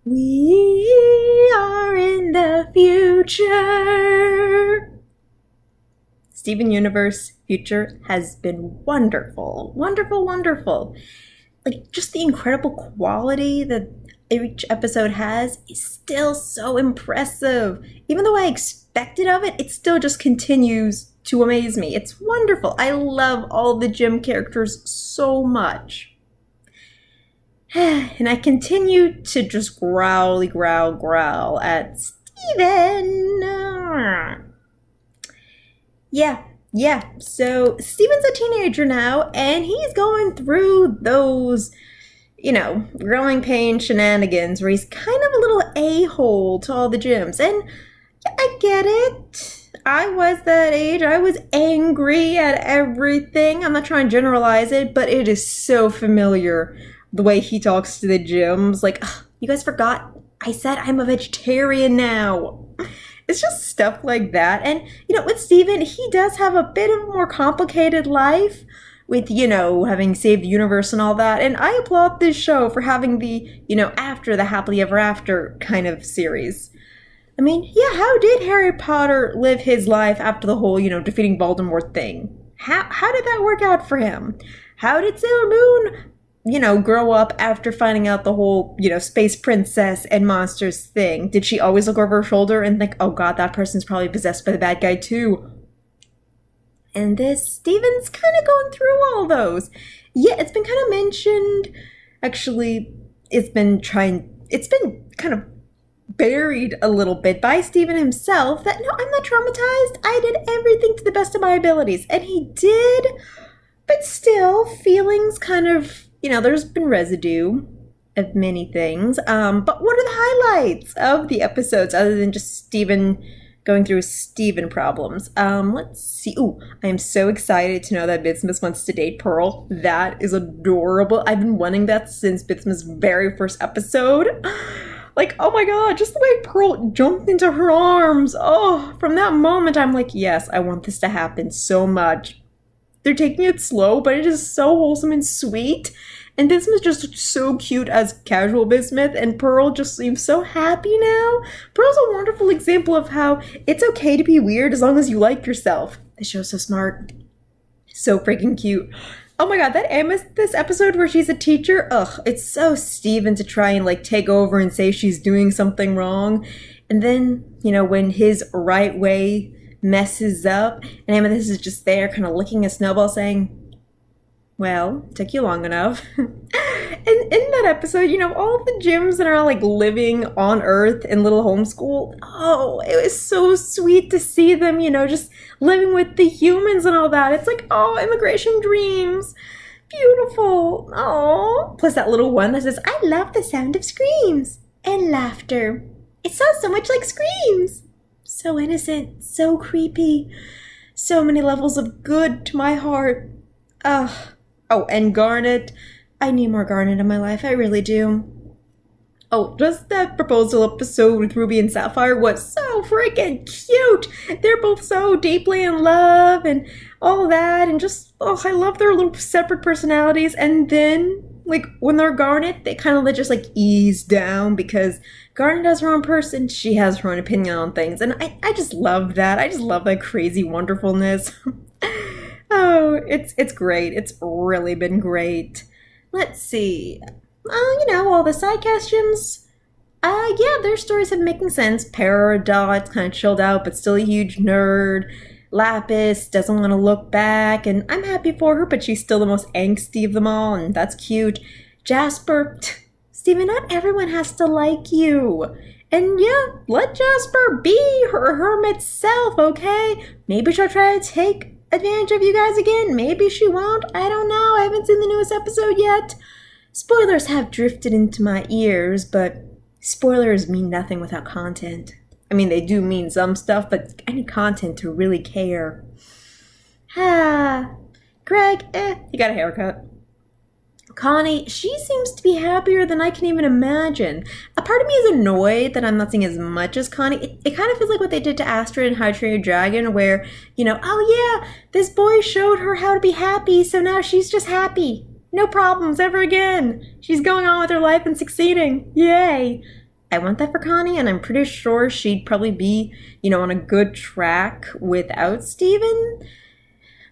We are in the future. Steven Universe Future has been wonderful. Wonderful, wonderful. Like, just the incredible quality that each episode has is still so impressive. Even though I expected of it, it still just continues to amaze me. It's wonderful. I love all the gym characters so much. And I continue to just growl at Steven. Yeah. So Steven's a teenager now, and he's going through those, growing pain shenanigans where he's kind of a little a-hole to all the gyms. And I get it. I was that age. I was angry at everything. I'm not trying to generalize it, but it is so familiar. The way he talks to the gyms, like, you guys forgot I said I'm a vegetarian now. It's just stuff like that. And, with Steven, he does have a bit of a more complicated life with, having saved the universe and all that. And I applaud this show for having the, after the happily ever after kind of series. I mean, yeah, how did Harry Potter live his life after the whole, defeating Voldemort thing? How did that work out for him? How did Sailor Moon grow up after finding out the whole, space princess and monsters thing? Did she always look over her shoulder and think, oh god, that person's probably possessed by the bad guy too? And Steven's kind of going through all those. Yeah, it's been kind of mentioned. Actually, it's been kind of buried a little bit by Steven himself that, no, I'm not traumatized. I did everything to the best of my abilities. And he did, but still, feelings kind of, there's been residue of many things. But what are the highlights of the episodes other than just Steven going through Steven problems? Let's see. Ooh, I am so excited to know that Bismuth wants to date Pearl. That is adorable. I've been wanting that since Bismuth's very first episode. Like, oh my god, just the way Pearl jumped into her arms. Oh, from that moment, I'm like, yes, I want this to happen so much. They're taking it slow, but it is so wholesome and sweet. And Bismuth just so cute as casual Bismuth, and Pearl just seems so happy now. Pearl's a wonderful example of how it's okay to be weird as long as you like yourself. This show's so smart. So freaking cute. Oh my god, that Amethyst episode where she's a teacher, it's so Steven to try and take over and say she's doing something wrong. And then, when his right way messes up, and Amethyst is just there kind of licking a snowball saying, well, took you long enough. And in that episode, all the gyms that are living on Earth in little homeschool, oh, it was so sweet to see them, just living with the humans and all that. It's like, oh, immigration dreams. Beautiful. Oh. Plus that little one that says, I love the sound of screams and laughter. It sounds so much like screams. So innocent, so creepy. So many levels of good to my heart. Ugh. Oh, and Garnet. I need more Garnet in my life. I really do. Oh, just that proposal episode with Ruby and Sapphire was so freaking cute. They're both so deeply in love and all that. And just, I love their little separate personalities. And then, when they're Garnet, they kind of just ease down because Garnet has her own person. She has her own opinion on things. And I just love that. I just love that crazy wonderfulness. Oh, it's great. It's really been great. Let's see. All the sidecast gyms. Yeah, their stories have making sense. Peridot's kind of chilled out, but still a huge nerd. Lapis doesn't want to look back, and I'm happy for her, but she's still the most angsty of them all, and that's cute. Jasper, Steven, not everyone has to like you. And yeah, let Jasper be her hermit self, okay? Maybe she'll try to take advantage of you guys again. Maybe she won't. I don't know. I haven't seen the newest episode yet. Spoilers have drifted into my ears, but spoilers mean nothing without content. I mean, they do mean some stuff, but I need content to really care. Greg, you got a haircut. Connie, she seems to be happier than I can even imagine. A part of me is annoyed that I'm not seeing as much as Connie. It kind of feels like what they did to Astrid in How to Train Your Dragon, where, oh yeah, this boy showed her how to be happy, so now she's just happy. No problems ever again. She's going on with her life and succeeding. Yay. I want that for Connie, and I'm pretty sure she'd probably be, on a good track without Steven.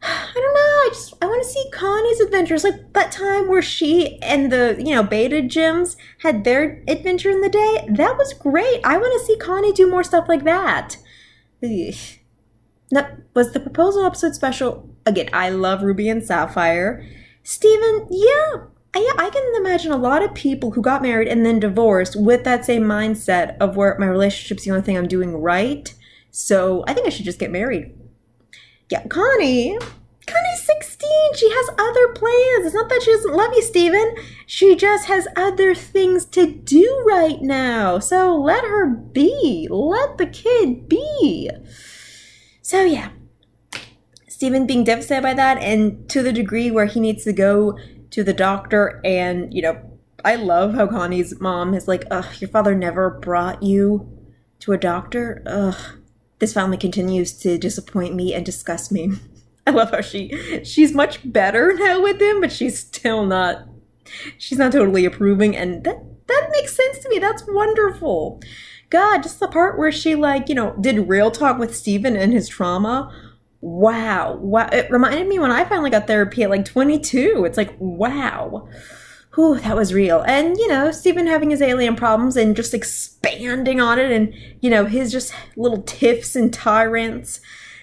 I don't know. I want to see Connie's adventures, like that time where she and the beta gyms had their adventure in the day. That was great. I want to see Connie do more stuff like that. Ugh. That was the proposal episode special. Again, I love Ruby and Sapphire. Steven, yeah, I can imagine a lot of people who got married and then divorced with that same mindset of where my relationship's the only thing I'm doing right. So I think I should just get married. Yeah, Connie's 16. She has other plans. It's not that she doesn't love you, Steven. She just has other things to do right now. So let her be. Let the kid be. So yeah, Steven being devastated by that, and to the degree where he needs to go to the doctor, and I love how Connie's mom is like, ugh, your father never brought you to a doctor? Ugh, this family continues to disappoint me and disgust me. I love how she's much better now with him, but she's not totally approving, and that makes sense to me. That's wonderful. God, just the part where she did real talk with Steven and his trauma. Wow. It reminded me when I finally got therapy at 22. It's like, wow. Whew, that was real. And, Steven having his alien problems and just expanding on it, and, his just little tiffs and tyrants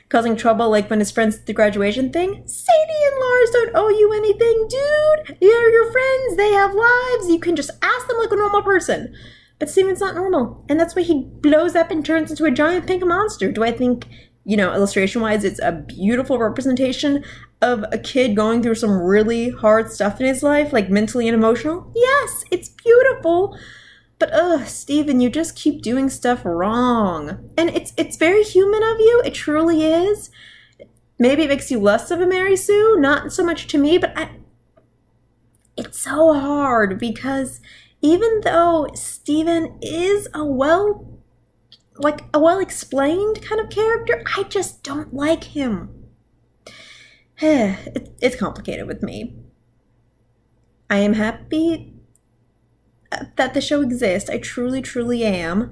causing trouble, like when his friends did the graduation thing. Sadie and Lars don't owe you anything, dude. They're your friends. They have lives. You can just ask them like a normal person. But Steven's not normal, and that's why he blows up and turns into a giant pink monster. Do I think, illustration-wise, it's a beautiful representation of a kid going through some really hard stuff in his life, like mentally and emotional? Yes, it's beautiful. But Steven, you just keep doing stuff wrong. And it's very human of you. It truly is. Maybe it makes you less of a Mary Sue, not so much to me, but it's so hard because even though Steven is a well-explained kind of character, I just don't like him. It's complicated with me. I am happy that the show exists. I truly, truly am.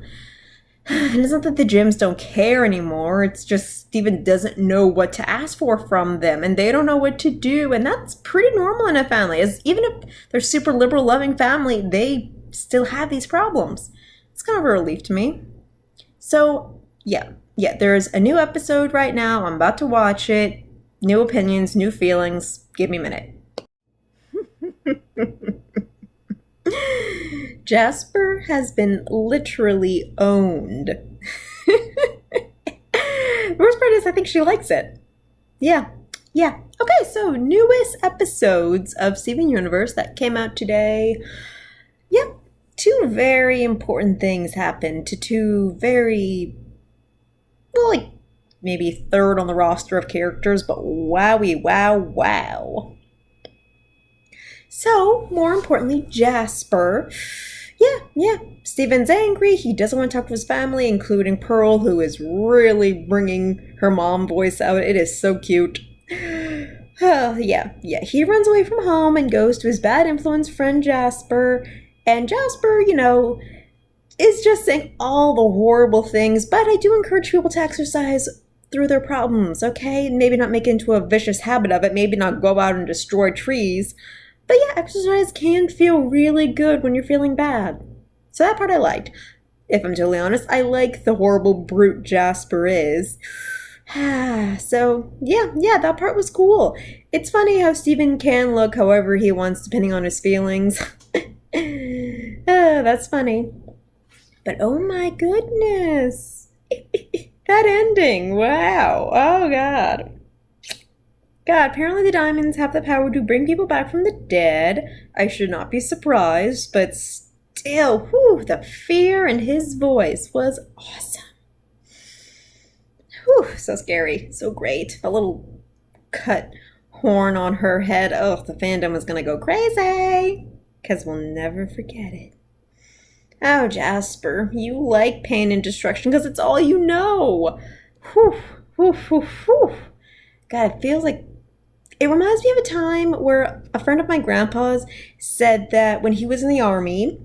And it's not that the gyms don't care anymore. It's just Steven doesn't know what to ask for from them, and they don't know what to do. And that's pretty normal in a family. Even if they're super liberal, loving family, they still have these problems. It's kind of a relief to me. So, yeah, there's a new episode right now. I'm about to watch it. New opinions, new feelings. Give me a minute. Jasper has been literally owned. The worst part is I think she likes it. Yeah. Okay, so newest episodes of Steven Universe that came out today. Yeah, two very important things happened to two very, maybe third on the roster of characters, but wowie, wow. So, more importantly, Jasper. Yeah. Steven's angry. He doesn't want to talk to his family, including Pearl, who is really bringing her mom voice out. It is so cute. Yeah. He runs away from home and goes to his bad influence friend Jasper. And Jasper, is just saying all the horrible things. But I do encourage people to exercise through their problems, okay? Maybe not make it into a vicious habit of it. Maybe not go out and destroy trees. But yeah, exercise can feel really good when you're feeling bad. So that part I liked. If I'm totally honest, I like the horrible brute Jasper is. So, yeah, that part was cool. It's funny how Steven can look however he wants depending on his feelings. That's funny. But oh my goodness. That ending, wow. Oh God, apparently the diamonds have the power to bring people back from the dead. I should not be surprised, but still, the fear in his voice was awesome. So scary, so great. A little cut horn on her head. Oh, the fandom is gonna go crazy, because we'll never forget it. Oh, Jasper, you like pain and destruction because it's all you know. God, it feels like it reminds me of a time where a friend of my grandpa's said that when he was in the army,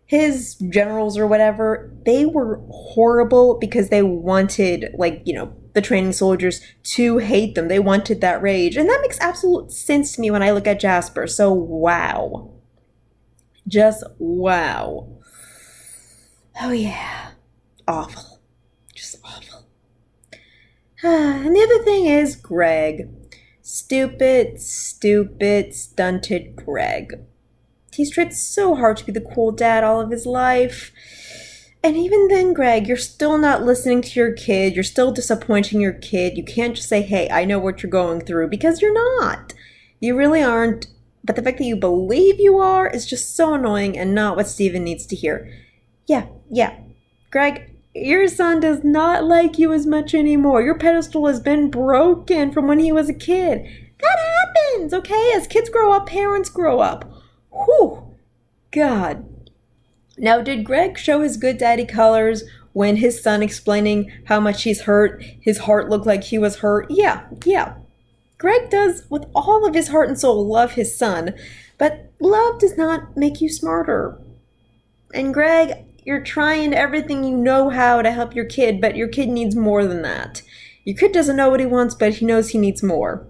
his generals or whatever, they were horrible because they wanted, like, the training soldiers to hate them. They wanted that rage. And that makes absolute sense to me when I look at Jasper. So, wow. Just wow. Oh, yeah. Awful. Just awful. And the other thing is Greg. Stupid, stunted Greg. He's tried so hard to be the cool dad all of his life. And even then, Greg, you're still not listening to your kid. You're still disappointing your kid. You can't just say, hey, I know what you're going through, because you're not. You really aren't. But the fact that you believe you are is just so annoying and not what Steven needs to hear. Yeah. Greg, your son does not like you as much anymore. Your pedestal has been broken from when he was a kid. That happens, okay? As kids grow up, parents grow up. Whew. God. Now, did Greg show his good daddy colors when his son explaining how much he's hurt, his heart looked like he was hurt? Yeah. Greg does, with all of his heart and soul, love his son, but love does not make you smarter. And Greg, you're trying everything you know how to help your kid, but your kid needs more than that. Your kid doesn't know what he wants, but he knows he needs more.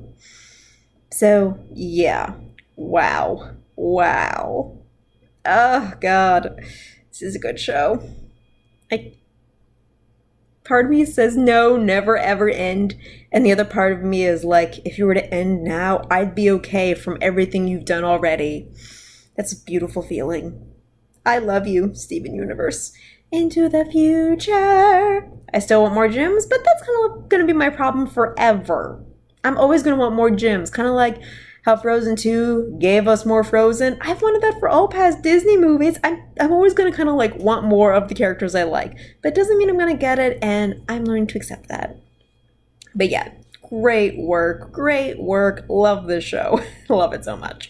So, yeah. Wow. Oh, God. This is a good show. Part of me says no, never ever end. And the other part of me is like, if you were to end now, I'd be okay from everything you've done already. That's a beautiful feeling. I love you, Steven Universe. Into the future. I still want more gyms, but that's kind of going to be my problem forever. I'm always going to want more gyms. Kind of like how Frozen 2 gave us more Frozen. I've wanted that for all past Disney movies. I'm always going to kind of like want more of the characters I like. But it doesn't mean I'm going to get it, and I'm learning to accept that. But yeah, great work. Love this show. Love it so much.